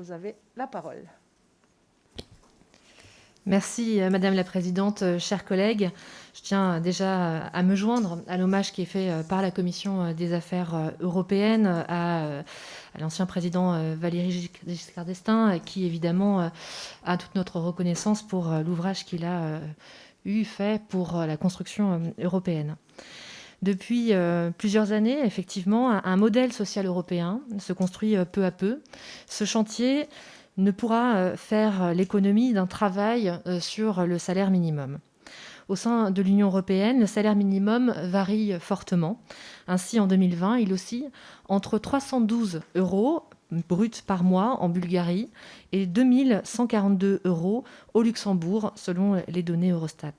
vous avez la parole. Merci Madame la Présidente, chers collègues. Je tiens déjà à me joindre à l'hommage qui est fait par la Commission des Affaires européennes à l'ancien président Valéry Giscard d'Estaing, qui évidemment a toute notre reconnaissance pour l'ouvrage qu'il a fait pour la construction européenne. Depuis plusieurs années, effectivement, un modèle social européen se construit peu à peu. Ce chantier ne pourra faire l'économie d'un travail sur le salaire minimum. Au sein de l'Union européenne, le salaire minimum varie fortement. Ainsi, en 2020, il oscille entre 312 euros bruts par mois en Bulgarie et 2142 euros au Luxembourg, selon les données Eurostat.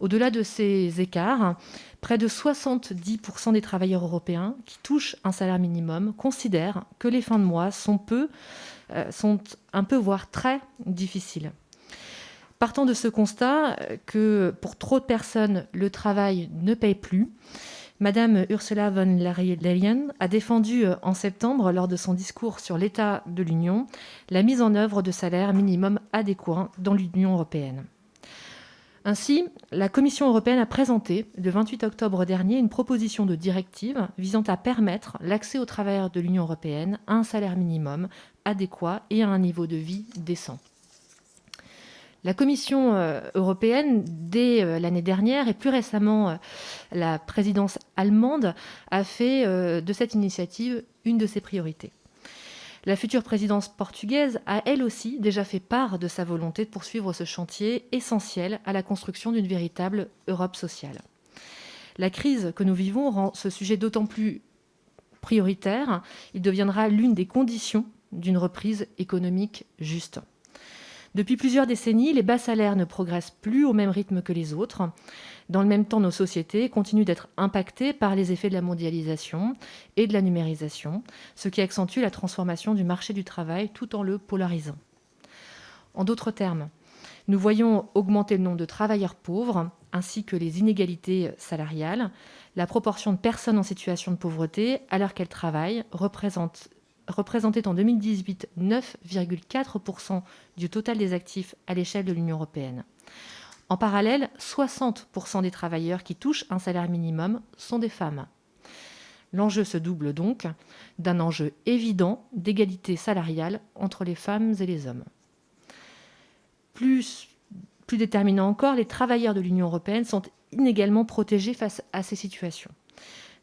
Au-delà de ces écarts, près de 70% des travailleurs européens qui touchent un salaire minimum considèrent que les fins de mois sont un peu, voire très difficiles. Partant de ce constat que pour trop de personnes, le travail ne paye plus, Madame Ursula von der Leyen a défendu en septembre, lors de son discours sur l'état de l'Union, la mise en œuvre de salaires minimums adéquats dans l'Union européenne. Ainsi, la Commission européenne a présenté, le 28 octobre dernier, une proposition de directive visant à permettre l'accès aux travailleurs de l'Union européenne à un salaire minimum adéquat et à un niveau de vie décent. La Commission européenne, dès l'année dernière et plus récemment la présidence allemande, a fait de cette initiative une de ses priorités. La future présidence portugaise a elle aussi déjà fait part de sa volonté de poursuivre ce chantier essentiel à la construction d'une véritable Europe sociale. La crise que nous vivons rend ce sujet d'autant plus prioritaire. Il deviendra l'une des conditions d'une reprise économique juste. Depuis plusieurs décennies, les bas salaires ne progressent plus au même rythme que les autres. Dans le même temps, nos sociétés continuent d'être impactées par les effets de la mondialisation et de la numérisation, ce qui accentue la transformation du marché du travail tout en le polarisant. En d'autres termes, nous voyons augmenter le nombre de travailleurs pauvres ainsi que les inégalités salariales. La proportion de personnes en situation de pauvreté, alors qu'elles travaillent, représentait en 2018 9,4% du total des actifs à l'échelle de l'Union européenne. En parallèle, 60% des travailleurs qui touchent un salaire minimum sont des femmes. L'enjeu se double donc d'un enjeu évident d'égalité salariale entre les femmes et les hommes. Plus déterminant encore, les travailleurs de l'Union européenne sont inégalement protégés face à ces situations.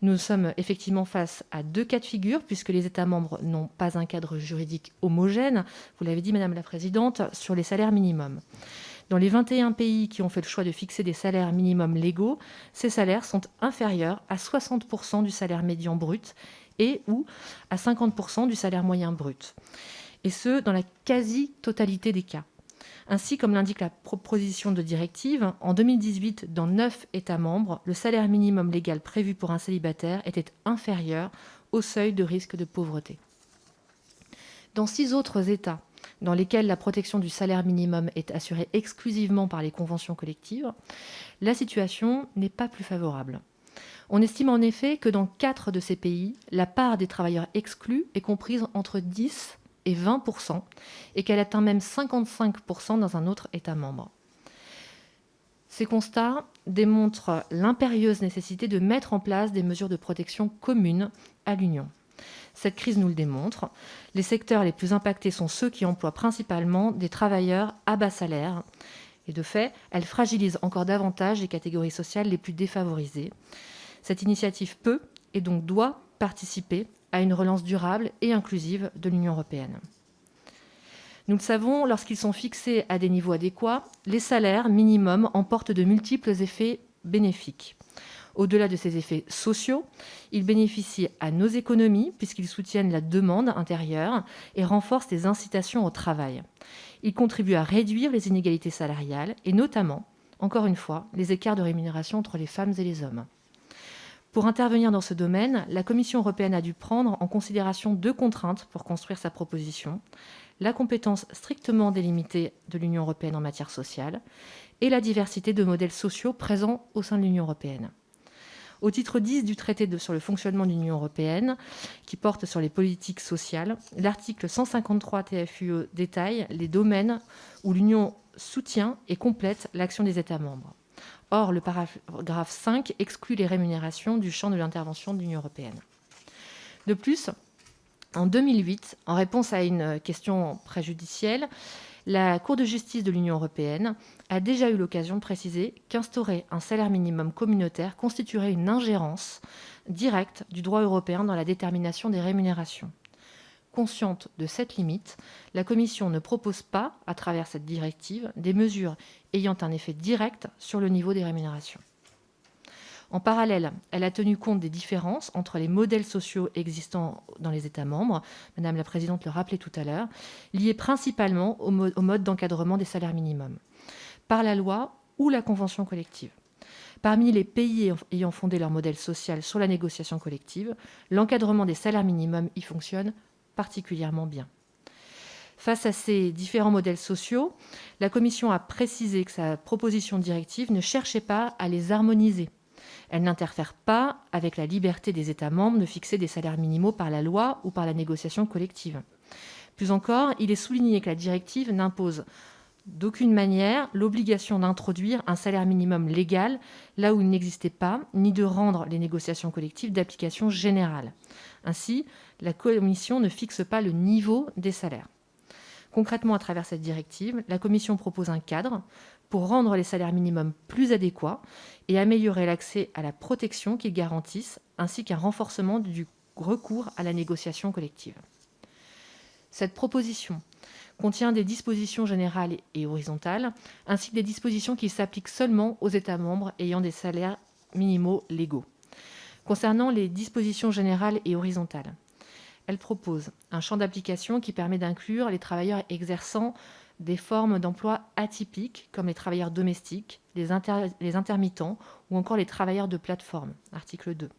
Nous sommes effectivement face à deux cas de figure, puisque les États membres n'ont pas un cadre juridique homogène, vous l'avez dit Madame la Présidente, sur les salaires minimums. Dans les 21 pays qui ont fait le choix de fixer des salaires minimums légaux, ces salaires sont inférieurs à 60% du salaire médian brut et ou à 50% du salaire moyen brut. Et ce, dans la quasi-totalité des cas. Ainsi, comme l'indique la proposition de directive, en 2018, dans 9 États membres, le salaire minimum légal prévu pour un célibataire était inférieur au seuil de risque de pauvreté. Dans 6 autres États, dans lesquels la protection du salaire minimum est assurée exclusivement par les conventions collectives, la situation n'est pas plus favorable. On estime en effet que dans 4 de ces pays, la part des travailleurs exclus est comprise entre 10 et 20%, et qu'elle atteint même 55% dans un autre État membre. Ces constats démontrent l'impérieuse nécessité de mettre en place des mesures de protection communes à l'Union. Cette crise nous le démontre. Les secteurs les plus impactés sont ceux qui emploient principalement des travailleurs à bas salaire. Et de fait, elle fragilise encore davantage les catégories sociales les plus défavorisées. Cette initiative peut et donc doit participer à une relance durable et inclusive de l'Union européenne. Nous le savons, lorsqu'ils sont fixés à des niveaux adéquats, les salaires minimums emportent de multiples effets bénéfiques. Au-delà de ces effets sociaux, ils bénéficient à nos économies puisqu'ils soutiennent la demande intérieure et renforcent les incitations au travail. Ils contribuent à réduire les inégalités salariales et notamment, encore une fois, les écarts de rémunération entre les femmes et les hommes. Pour intervenir dans ce domaine, la Commission européenne a dû prendre en considération 2 contraintes pour construire sa proposition: la compétence strictement délimitée de l'Union européenne en matière sociale et la diversité de modèles sociaux présents au sein de l'Union européenne. Au titre 10 du traité sur le fonctionnement de l'Union européenne, qui porte sur les politiques sociales, l'article 153 TFUE détaille les domaines où l'Union soutient et complète l'action des États membres. Or, le paragraphe 5 exclut les rémunérations du champ de l'intervention de l'Union européenne. De plus, en 2008, en réponse à une question préjudicielle, la Cour de justice de l'Union européenne a déjà eu l'occasion de préciser qu'instaurer un salaire minimum communautaire constituerait une ingérence directe du droit européen dans la détermination des rémunérations. Consciente de cette limite, la Commission ne propose pas, à travers cette directive, des mesures ayant un effet direct sur le niveau des rémunérations. En parallèle, elle a tenu compte des différences entre les modèles sociaux existants dans les États membres, Madame la Présidente le rappelait tout à l'heure, liés principalement au mode d'encadrement des salaires minimums, par la loi ou la convention collective. Parmi les pays ayant fondé leur modèle social sur la négociation collective, l'encadrement des salaires minimums y fonctionne particulièrement bien. Face à ces différents modèles sociaux, la Commission a précisé que sa proposition de directive ne cherchait pas à les harmoniser. Elle n'interfère pas avec la liberté des États membres de fixer des salaires minimaux par la loi ou par la négociation collective. Plus encore, il est souligné que la directive n'impose d'aucune manière l'obligation d'introduire un salaire minimum légal là où il n'existait pas, ni de rendre les négociations collectives d'application générale. Ainsi, la Commission ne fixe pas le niveau des salaires. Concrètement, à travers cette directive, la Commission propose un cadre pour rendre les salaires minimums plus adéquats et améliorer l'accès à la protection qu'ils garantissent, ainsi qu'un renforcement du recours à la négociation collective. Cette proposition contient des dispositions générales et horizontales, ainsi que des dispositions qui s'appliquent seulement aux États membres ayant des salaires minimaux légaux. Concernant les dispositions générales et horizontales, elle propose un champ d'application qui permet d'inclure les travailleurs exerçant des formes d'emploi atypiques, comme les travailleurs domestiques, les intermittents ou encore les travailleurs de plateforme, article 2.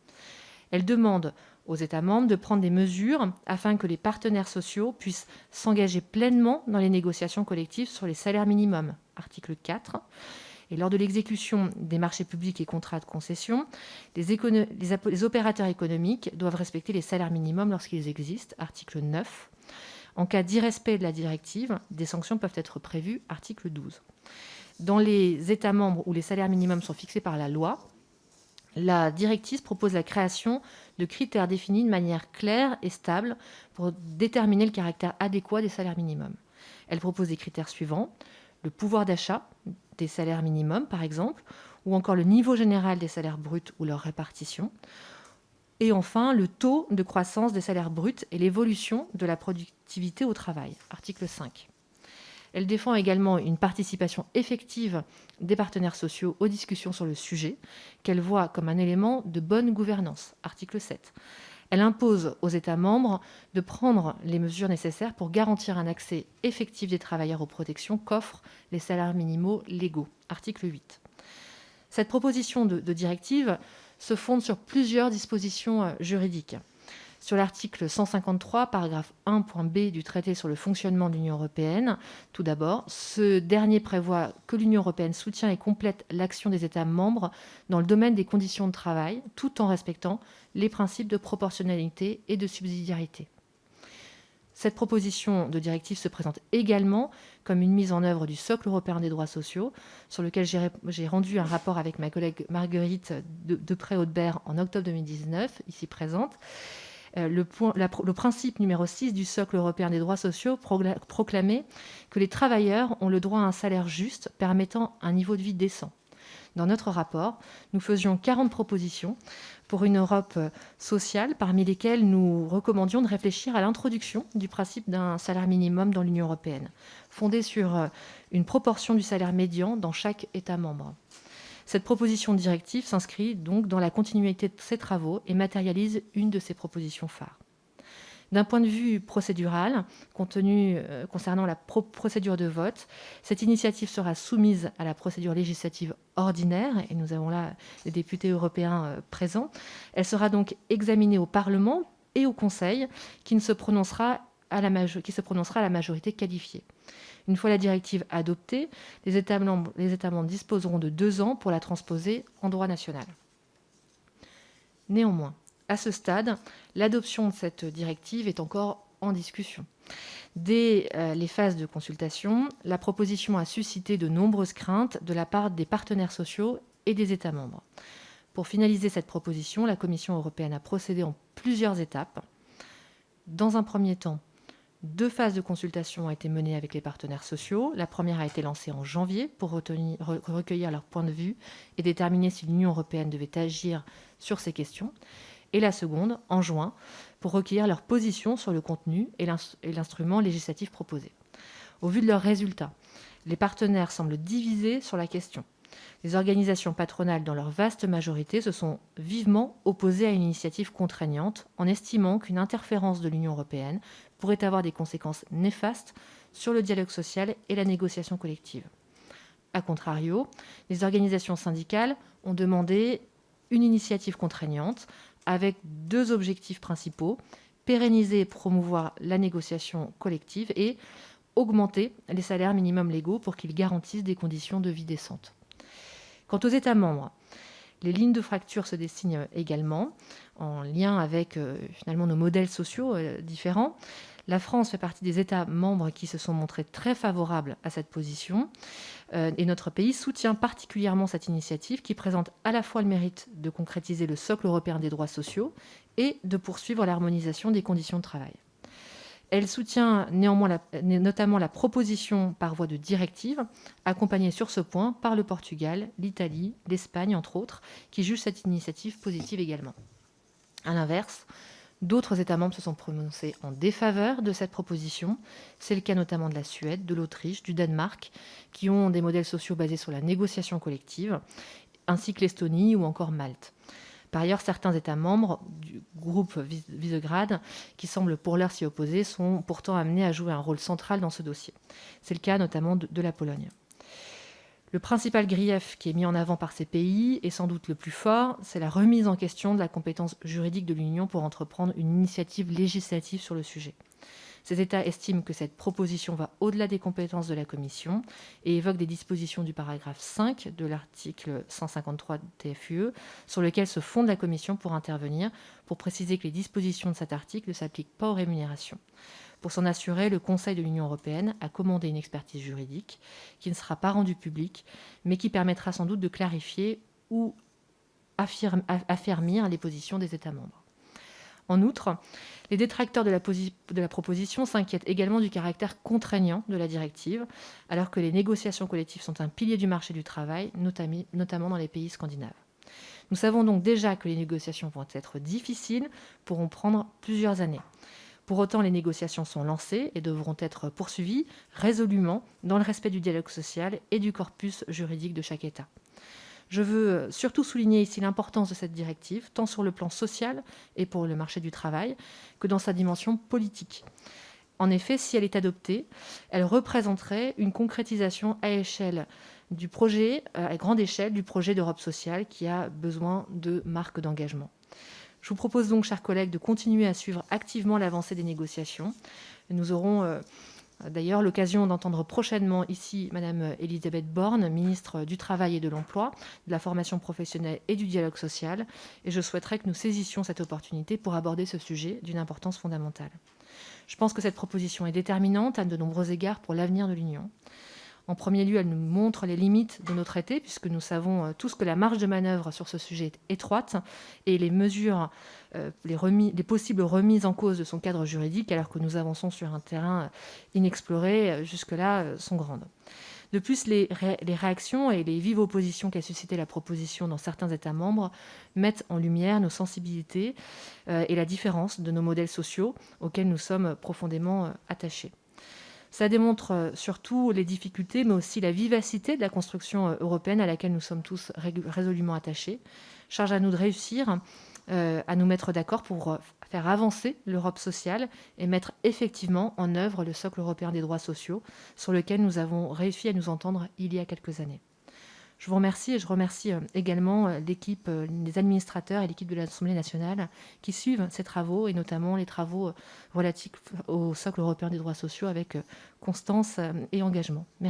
Elle demande aux États membres de prendre des mesures afin que les partenaires sociaux puissent s'engager pleinement dans les négociations collectives sur les salaires minimums, article 4. Et lors de l'exécution des marchés publics et contrats de concession, les opérateurs économiques doivent respecter les salaires minimums lorsqu'ils existent, article 9. En cas d'irrespect de la directive, des sanctions peuvent être prévues, article 12. Dans les États membres où les salaires minimums sont fixés par la loi, la directive propose la création de critères définis de manière claire et stable pour déterminer le caractère adéquat des salaires minimums. Elle propose des critères suivants: le pouvoir d'achat des salaires minimums, par exemple, ou encore le niveau général des salaires bruts ou leur répartition. Et enfin, le taux de croissance des salaires bruts et l'évolution de la productivité au travail, article 5. Elle défend également une participation effective des partenaires sociaux aux discussions sur le sujet, qu'elle voit comme un élément de bonne gouvernance, article 7. Elle impose aux États membres de prendre les mesures nécessaires pour garantir un accès effectif des travailleurs aux protections qu'offrent les salaires minimaux légaux, article 8. Cette proposition de directive se fonde sur plusieurs dispositions juridiques. Sur l'article 153, paragraphe 1.b du traité sur le fonctionnement de l'Union européenne, tout d'abord, ce dernier prévoit que l'Union européenne soutient et complète l'action des États membres dans le domaine des conditions de travail, tout en respectant les principes de proportionnalité et de subsidiarité. Cette proposition de directive se présente également comme une mise en œuvre du socle européen des droits sociaux, sur lequel j'ai rendu un rapport avec ma collègue Marguerite Deprez-Audebert en octobre 2019, ici présente. Le principe numéro 6 du socle européen des droits sociaux proclamait que les travailleurs ont le droit à un salaire juste permettant un niveau de vie décent. Dans notre rapport, nous faisions 40 propositions pour une Europe sociale, parmi lesquelles nous recommandions de réfléchir à l'introduction du principe d'un salaire minimum dans l'Union européenne, fondé sur une proportion du salaire médian dans chaque État membre. Cette proposition de directive s'inscrit donc dans la continuité de ces travaux et matérialise une de ces propositions phares. D'un point de vue procédural, concernant la procédure de vote, cette initiative sera soumise à la procédure législative ordinaire, et nous avons là les députés européens présents. Elle sera donc examinée au Parlement et au Conseil, qui se prononcera à la majorité qualifiée. Une fois la directive adoptée, les États membres disposeront de 2 ans pour la transposer en droit national. Néanmoins, à ce stade, l'adoption de cette directive est encore en discussion. Dès les phases de consultation, la proposition a suscité de nombreuses craintes de la part des partenaires sociaux et des États membres. Pour finaliser cette proposition, la Commission européenne a procédé en plusieurs étapes. Dans un premier temps, 2 phases de consultation ont été menées avec les partenaires sociaux. La première a été lancée en janvier pour recueillir leur point de vue et déterminer si l'Union européenne devait agir sur ces questions. Et la seconde, en juin, pour recueillir leur position sur le contenu et l'instrument législatif proposé. Au vu de leurs résultats, les partenaires semblent divisés sur la question. Les organisations patronales, dans leur vaste majorité, se sont vivement opposées à une initiative contraignante, en estimant qu'une interférence de l'Union européenne pourrait avoir des conséquences néfastes sur le dialogue social et la négociation collective. A contrario, les organisations syndicales ont demandé une initiative contraignante avec 2 objectifs principaux: pérenniser et promouvoir la négociation collective et augmenter les salaires minimums légaux pour qu'ils garantissent des conditions de vie décentes. Quant aux États membres, les lignes de fracture se dessinent également, en lien avec finalement nos modèles sociaux différents. La France fait partie des États membres qui se sont montrés très favorables à cette position, et notre pays soutient particulièrement cette initiative qui présente à la fois le mérite de concrétiser le socle européen des droits sociaux et de poursuivre l'harmonisation des conditions de travail. Elle soutient néanmoins notamment la proposition par voie de directive, accompagnée sur ce point par le Portugal, l'Italie, l'Espagne, entre autres, qui jugent cette initiative positive également. À l'inverse, d'autres États membres se sont prononcés en défaveur de cette proposition. C'est le cas notamment de la Suède, de l'Autriche, du Danemark, qui ont des modèles sociaux basés sur la négociation collective, ainsi que l'Estonie ou encore Malte. Par ailleurs, certains États membres du groupe Visegrad, qui semblent pour l'heure s'y opposer, sont pourtant amenés à jouer un rôle central dans ce dossier. C'est le cas notamment de la Pologne. Le principal grief qui est mis en avant par ces pays, et sans doute le plus fort, c'est la remise en question de la compétence juridique de l'Union pour entreprendre une initiative législative sur le sujet. Ces États estiment que cette proposition va au-delà des compétences de la Commission et évoquent des dispositions du paragraphe 5 de l'article 153 TFUE sur lequel se fonde la Commission pour intervenir, pour préciser que les dispositions de cet article ne s'appliquent pas aux rémunérations. Pour s'en assurer, le Conseil de l'Union européenne a commandé une expertise juridique qui ne sera pas rendue publique, mais qui permettra sans doute de clarifier ou affermir les positions des États membres. En outre, les détracteurs de la proposition s'inquiètent également du caractère contraignant de la directive, alors que les négociations collectives sont un pilier du marché du travail, notamment dans les pays scandinaves. Nous savons donc déjà que les négociations vont être difficiles, pourront prendre plusieurs années. Pour autant, les négociations sont lancées et devront être poursuivies résolument dans le respect du dialogue social et du corpus juridique de chaque État. Je veux surtout souligner ici l'importance de cette directive, tant sur le plan social et pour le marché du travail, que dans sa dimension politique. En effet, si elle est adoptée, elle représenterait une concrétisation à grande échelle du projet d'Europe sociale qui a besoin de marques d'engagement. Je vous propose donc, chers collègues, de continuer à suivre activement l'avancée des négociations. Nous aurons d'ailleurs l'occasion d'entendre prochainement ici Madame Elisabeth Borne, ministre du Travail et de l'Emploi, de la formation professionnelle et du dialogue social. Et je souhaiterais que nous saisissions cette opportunité pour aborder ce sujet d'une importance fondamentale. Je pense que cette proposition est déterminante à de nombreux égards pour l'avenir de l'Union. En premier lieu, elle nous montre les limites de nos traités, puisque nous savons tous que la marge de manœuvre sur ce sujet est étroite et les mesures, les possibles remises en cause de son cadre juridique, alors que nous avançons sur un terrain inexploré jusque-là, sont grandes. De plus, les réactions et les vives oppositions qu'a suscité la proposition dans certains États membres mettent en lumière nos sensibilités et la différence de nos modèles sociaux auxquels nous sommes profondément attachés. Ça démontre surtout les difficultés, mais aussi la vivacité de la construction européenne à laquelle nous sommes tous résolument attachés. Charge à nous de réussir à nous mettre d'accord pour faire avancer l'Europe sociale et mettre effectivement en œuvre le socle européen des droits sociaux sur lequel nous avons réussi à nous entendre il y a quelques années. Je vous remercie et je remercie également l'équipe, les administrateurs et l'équipe de l'Assemblée nationale qui suivent ces travaux et notamment les travaux relatifs au socle européen des droits sociaux avec constance et engagement. Merci.